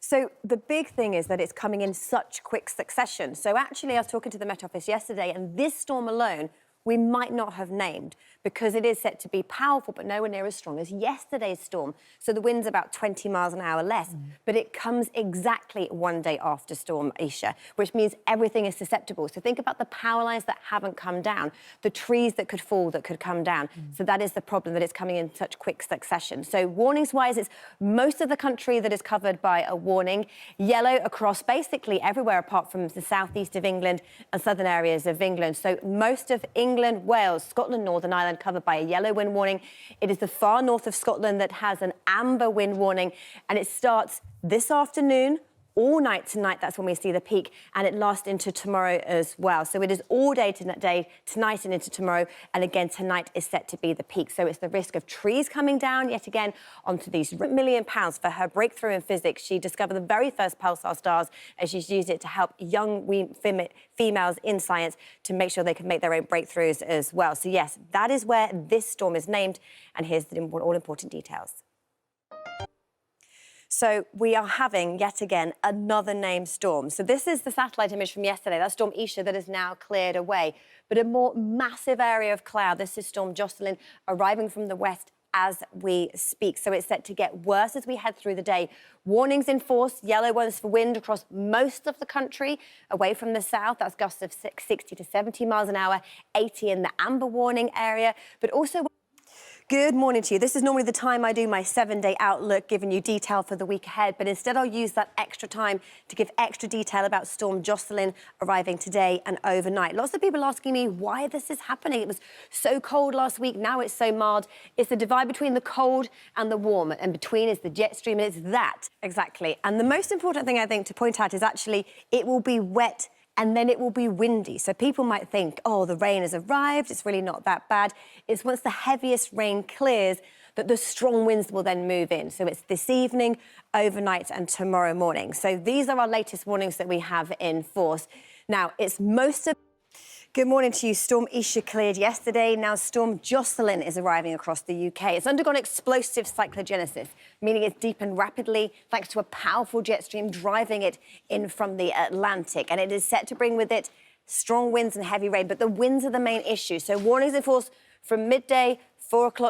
So the big thing is that it's coming in such quick succession. So actually, I was talking to the Met Office yesterday, and this storm alone, we might not have named because it is set to be powerful, but nowhere near as strong as yesterday's storm. So the wind's about 20 miles an hour less, but it comes exactly one day after Storm Isha, which means everything is susceptible. So think about the power lines that haven't come down, the trees that could fall, that could come down. So that is the problem, that it's coming in such quick succession. So warnings-wise, it's most of the country that is covered by a warning. Yellow across basically everywhere apart from the southeast of England and southern areas of England. So most of England, Wales, Scotland, Northern Ireland covered by a yellow wind warning. It is the far north of Scotland that has an amber wind warning, and it starts this afternoon, all night tonight. That's when we see the peak, and it lasts into tomorrow as well. So it is all day tonight and into tomorrow, and again tonight is set to be the peak. So it's the risk of trees coming down yet again onto these £1 million for her breakthrough in physics. She discovered the very first pulsar stars, and she's used it to help young females in science to make sure they can make their own breakthroughs as well. So yes, that is where this storm is named, and here's the all-important details. So we are having, yet again, another named storm. So this is the satellite image from yesterday. That's Storm Isha that is now cleared away. But a more massive area of cloud. This is Storm Jocelyn arriving from the west as we speak. So it's set to get worse as we head through the day. Warnings in force, yellow ones for wind across most of the country, away from the south. That's gusts of 60 to 70 miles an hour, 80 in the amber warning area. But also... Good morning to you. This is normally the time I do my 7-day outlook, giving you detail for the week ahead, but instead I'll use that extra time to give extra detail about Storm Jocelyn arriving today and overnight. Lots of people asking me why this is happening. It was so cold last week, now it's so mild. It's the divide between the cold and the warm, and between is the jet stream, and it's that, exactly. And the most important thing I think to point out is actually it will be wet and then it will be windy. So people might think, oh, the rain has arrived, it's really not that bad. It's once the heaviest rain clears that the strong winds will then move in. So it's this evening, overnight and tomorrow morning. So these are our latest warnings that we have in force. Now, it's most of... Good morning to you. Storm Isha cleared yesterday. Now Storm Jocelyn is arriving across the UK. It's undergone explosive cyclogenesis, meaning it's deepened rapidly thanks to a powerful jet stream driving it in from the Atlantic. And it is set to bring with it strong winds and heavy rain, but the winds are the main issue. So warnings in force from midday, 4 o'clock